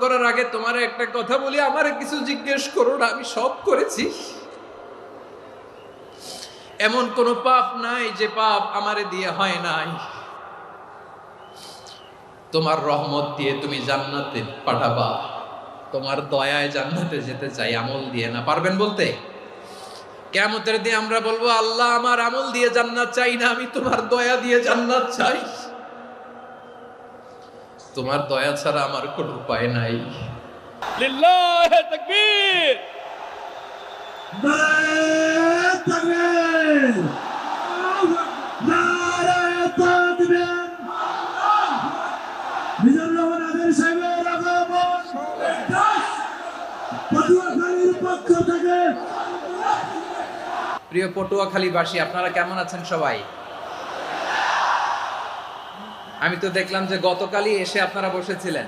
করার আগে তোমার একটা কথা বলি, আমারে কিছু জিজ্ঞেস করো না, আমি সব করেছি। এমন কোন পাপ নাই যে পাপ আমারে দিয়ে হয় নাই। তোমার রহমত দিয়ে তুমি জান্নাতে পাঠাবা, তোমার দয়ায় জান্নাতে যেতে চাই, আমল দিয়ে না। পারবেন বলতে? কিয়ামতের দিন আমরা বলবো, আল্লাহ আমার আমল দিয়ে জান্নাত চাই না, আমি তোমার দয়া দিয়ে জান্নাত চাই। তোমার দয়া ছাড়া আমার কোনো উপায় নাই। লিল্লাহি তাকবীর। নারায়ে তাকবীর, নারায়ে তাকবীর। মিজানুর রহমান আজারি সাহেবের আগমন পটুয়াখালীর পক্ষ থেকে। প্রিয় পটুয়াখালীবাসী, আপনারা কেমন আছেন সবাই? আমি তো দেখলাম যে গতকালই এসে আপনারা বসেছিলেন।